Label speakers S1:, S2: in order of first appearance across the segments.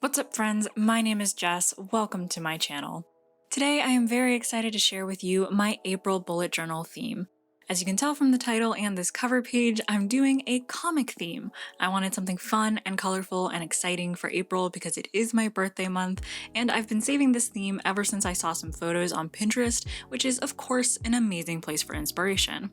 S1: What's up friends, my name is Jess, welcome to my channel. Today I am very excited to share with you my April bullet journal theme. As you can tell from the title and this cover page, I'm doing a comic theme. I wanted something fun and colorful and exciting for April because it is my birthday month, and I've been saving this theme ever since I saw some photos on Pinterest, which is of course an amazing place for inspiration.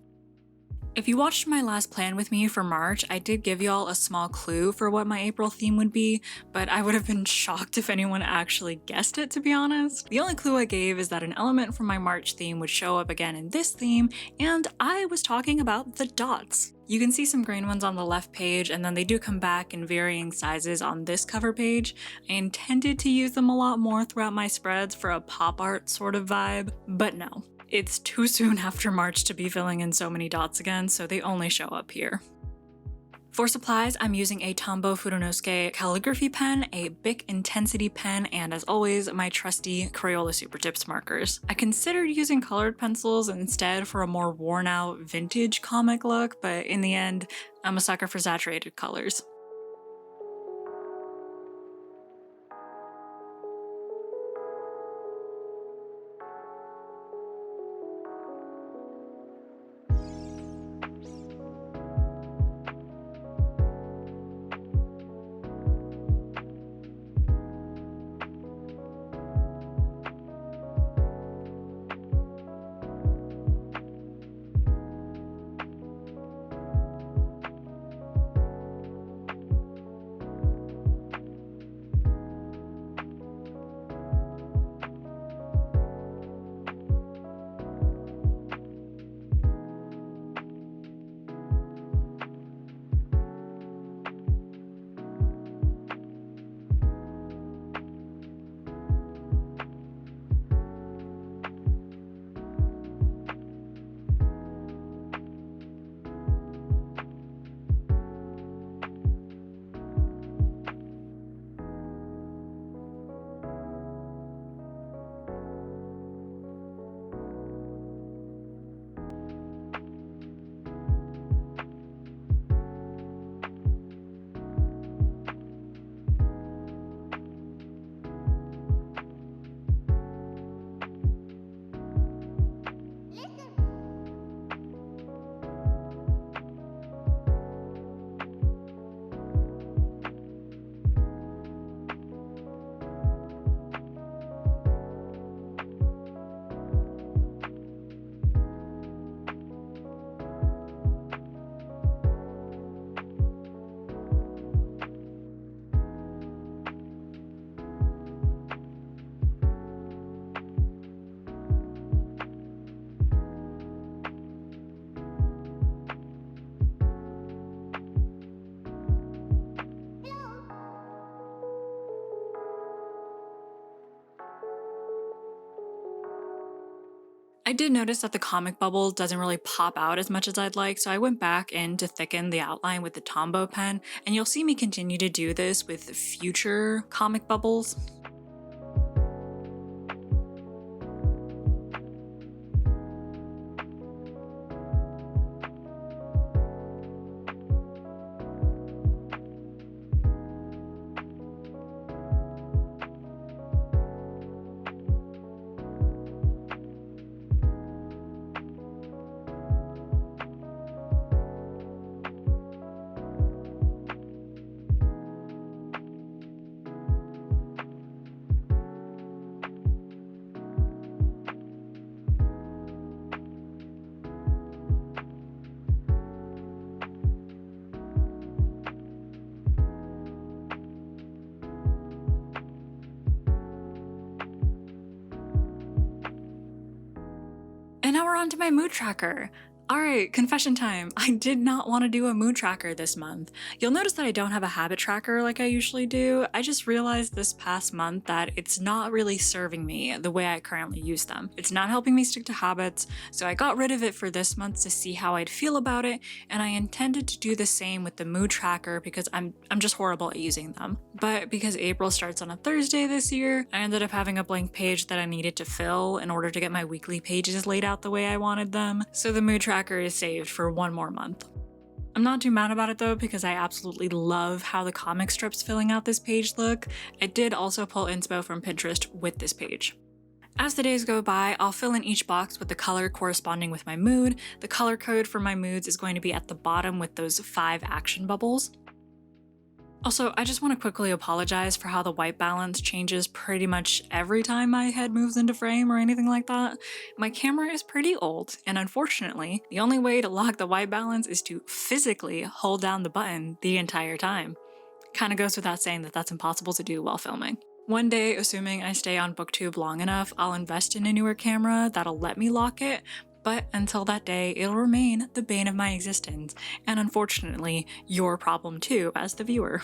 S1: If you watched my last plan with me for March, I did give y'all a small clue for what my April theme would be, but I would have been shocked if anyone actually guessed it, to be honest. The only clue I gave is that an element from my March theme would show up again in this theme, and I was talking about the dots. You can see some green ones on the left page, and then they do come back in varying sizes on this cover page. I intended to use them a lot more throughout my spreads for a pop art sort of vibe, but no. It's too soon after March to be filling in so many dots again, so they only show up here. For supplies, I'm using a Tombow Fudenosuke calligraphy pen, a Bic Intensity pen, and as always, my trusty Crayola Supertips markers. I considered using colored pencils instead for a more worn out vintage comic look, but in the end, I'm a sucker for saturated colors. I did notice that the comic bubble doesn't really pop out as much as I'd like, so I went back in to thicken the outline with the Tombow pen, and you'll see me continue to do this with future comic bubbles. And now we're on to my mood tracker. Alright, confession time. I did not want to do a mood tracker this month. You'll notice that I don't have a habit tracker like I usually do. I just realized this past month that it's not really serving me the way I currently use them. It's not helping me stick to habits, so I got rid of it for this month to see how I'd feel about it, and I intended to do the same with the mood tracker because I'm just horrible at using them. But because April starts on a Thursday this year, I ended up having a blank page that I needed to fill in order to get my weekly pages laid out the way I wanted them, so the mood tracker is saved for one more month. I'm not too mad about it though because I absolutely love how the comic strips filling out this page look. I did also pull inspo from Pinterest with this page. As the days go by, I'll fill in each box with the color corresponding with my mood. The color code for my moods is going to be at the bottom with those 5 action bubbles. Also, I just want to quickly apologize for how the white balance changes pretty much every time my head moves into frame or anything like that. My camera is pretty old, and unfortunately, the only way to lock the white balance is to physically hold down the button the entire time. Kinda goes without saying that that's impossible to do while filming. One day, assuming I stay on BookTube long enough, I'll invest in a newer camera that'll let me lock it, but until that day, it'll remain the bane of my existence, and unfortunately, your problem too as the viewer.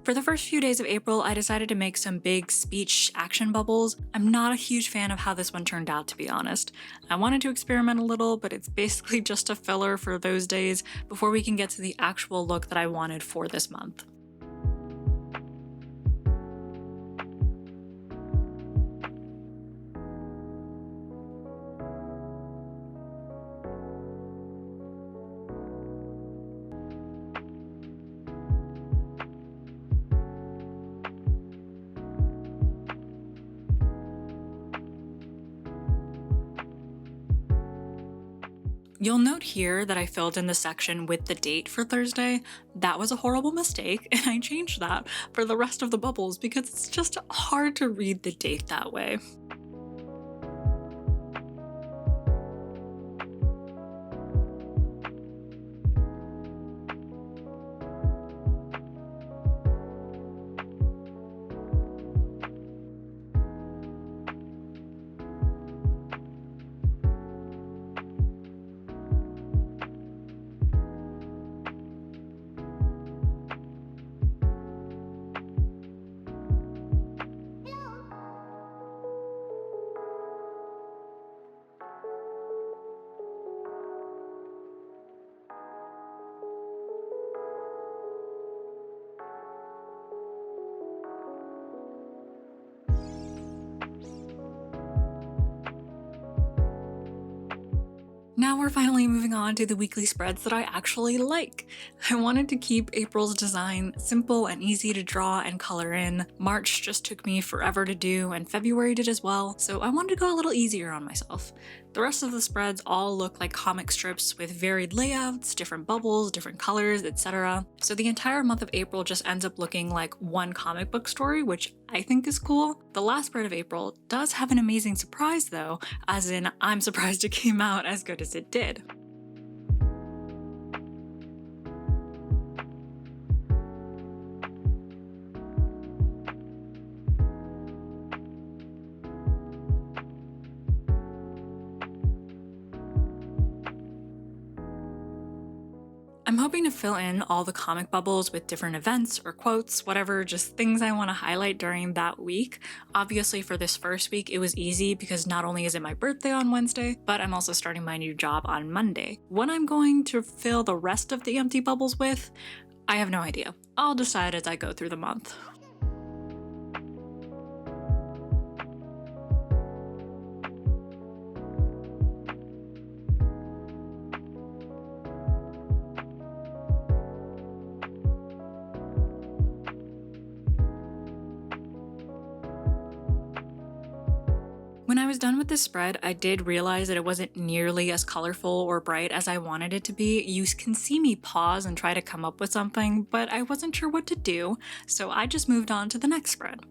S1: For the first few days of April, I decided to make some big speech action bubbles. I'm not a huge fan of how this one turned out, to be honest. I wanted to experiment a little, but it's basically just a filler for those days before we can get to the actual look that I wanted for this month. You'll note here that I filled in the section with the date for Thursday. That was a horrible mistake, and I changed that for the rest of the bubbles because it's just hard to read the date that way. Now we're finally moving on to the weekly spreads that I actually like. I wanted to keep April's design simple and easy to draw and color in. March just took me forever to do, and February did as well, so I wanted to go a little easier on myself. The rest of the spreads all look like comic strips with varied layouts, different bubbles, different colors, etc. So the entire month of April just ends up looking like one comic book story, which I think is cool. The last spread of April does have an amazing surprise though, as in I'm surprised it came out as good as it did. I'm hoping to fill in all the comic bubbles with different events or quotes, whatever, just things I want to highlight during that week. Obviously for this first week it was easy because not only is it my birthday on Wednesday, but I'm also starting my new job on Monday. What I'm going to fill the rest of the empty bubbles with, I have no idea. I'll decide as I go through the month. When I was done with this spread, I did realize that it wasn't nearly as colorful or bright as I wanted it to be. You can see me pause and try to come up with something, but I wasn't sure what to do, so I just moved on to the next spread.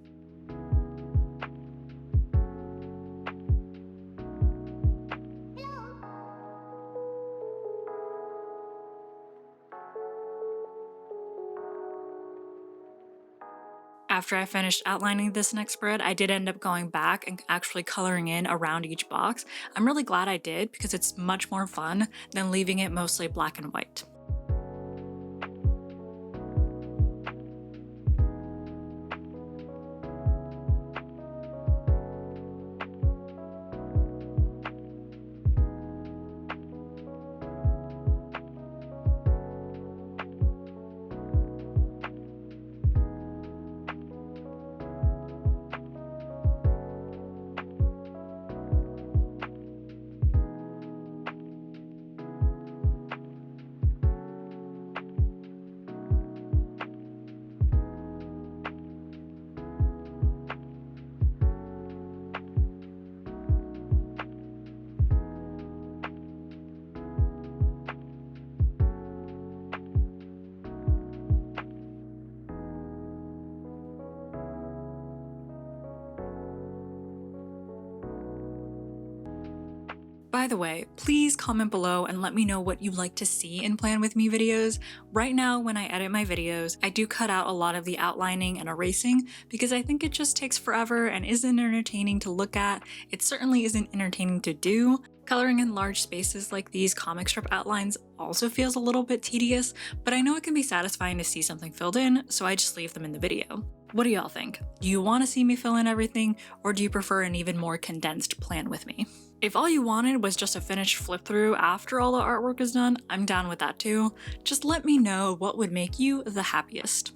S1: After I finished outlining this next spread, I did end up going back and actually coloring in around each box. I'm really glad I did because it's much more fun than leaving it mostly black and white. By the way, please comment below and let me know what you'd like to see in Plan With Me videos. Right now, when I edit my videos, I do cut out a lot of the outlining and erasing because I think it just takes forever and isn't entertaining to look at. It certainly isn't entertaining to do. Coloring in large spaces like these comic strip outlines also feels a little bit tedious, but I know it can be satisfying to see something filled in, so I just leave them in the video. What do y'all think? Do you want to see me fill in everything, or do you prefer an even more condensed plan with me? If all you wanted was just a finished flip through after all the artwork is done, I'm down with that too. Just let me know what would make you the happiest.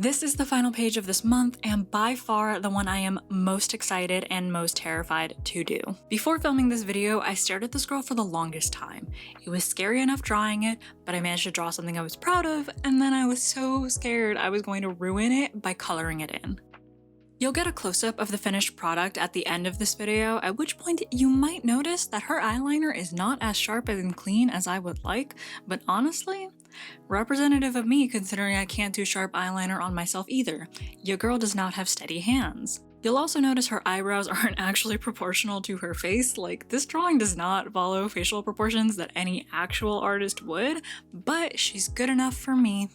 S1: This is the final page of this month, and by far the one I am most excited and most terrified to do. Before filming this video, I stared at this girl for the longest time. It was scary enough drawing it, but I managed to draw something I was proud of, and then I was so scared I was going to ruin it by coloring it in. You'll get a close-up of the finished product at the end of this video, at which point you might notice that her eyeliner is not as sharp and clean as I would like, but honestly, representative of me considering I can't do sharp eyeliner on myself either. Your girl does not have steady hands. You'll also notice her eyebrows aren't actually proportional to her face. Like, this drawing does not follow facial proportions that any actual artist would, but she's good enough for me.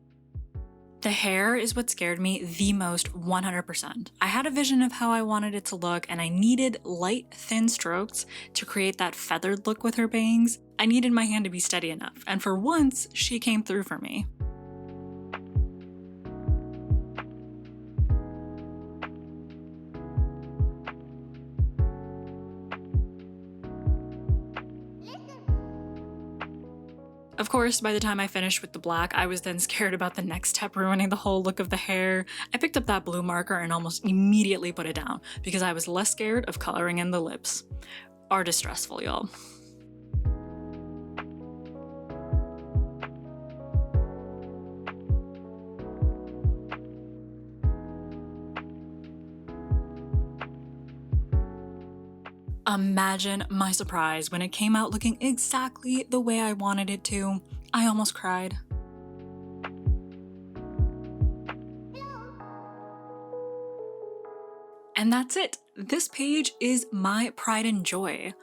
S1: The hair is what scared me the most 100%. I had a vision of how I wanted it to look, and I needed light, thin strokes to create that feathered look with her bangs. I needed my hand to be steady enough, and for once, she came through for me. Of course, by the time I finished with the black, I was then scared about the next step ruining the whole look of the hair. I picked up that blue marker and almost immediately put it down because I was less scared of coloring in the lips. Art is stressful, y'all. Imagine my surprise when it came out looking exactly the way I wanted it to. I almost cried. And that's it. This page is my pride and joy.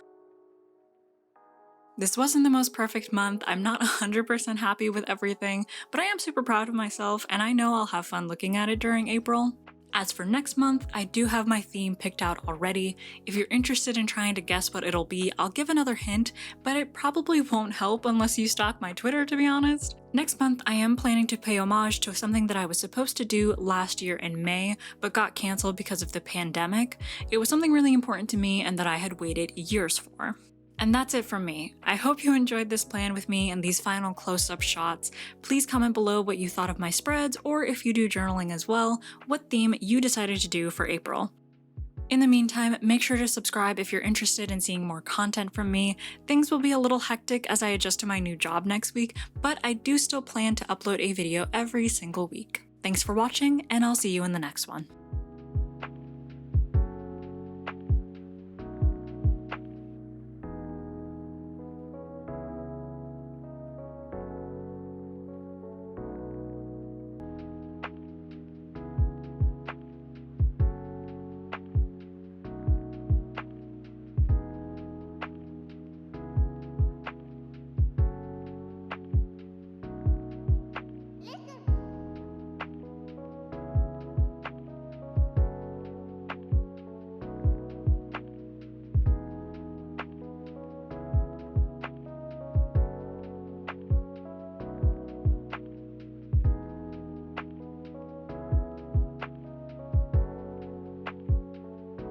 S1: This wasn't the most perfect month. I'm not 100% happy with everything, but I am super proud of myself, and I know I'll have fun looking at it during April. As for next month, I do have my theme picked out already. If you're interested in trying to guess what it'll be, I'll give another hint, but it probably won't help unless you stalk my Twitter, to be honest. Next month, I am planning to pay homage to something that I was supposed to do last year in May, but got canceled because of the pandemic. It was something really important to me and that I had waited years for. And that's it from me. I hope you enjoyed this plan with me and these final close-up shots. Please comment below what you thought of my spreads, or if you do journaling as well, what theme you decided to do for April. In the meantime, make sure to subscribe if you're interested in seeing more content from me. Things will be a little hectic as I adjust to my new job next week, but I do still plan to upload a video every single week. Thanks for watching, and I'll see you in the next one.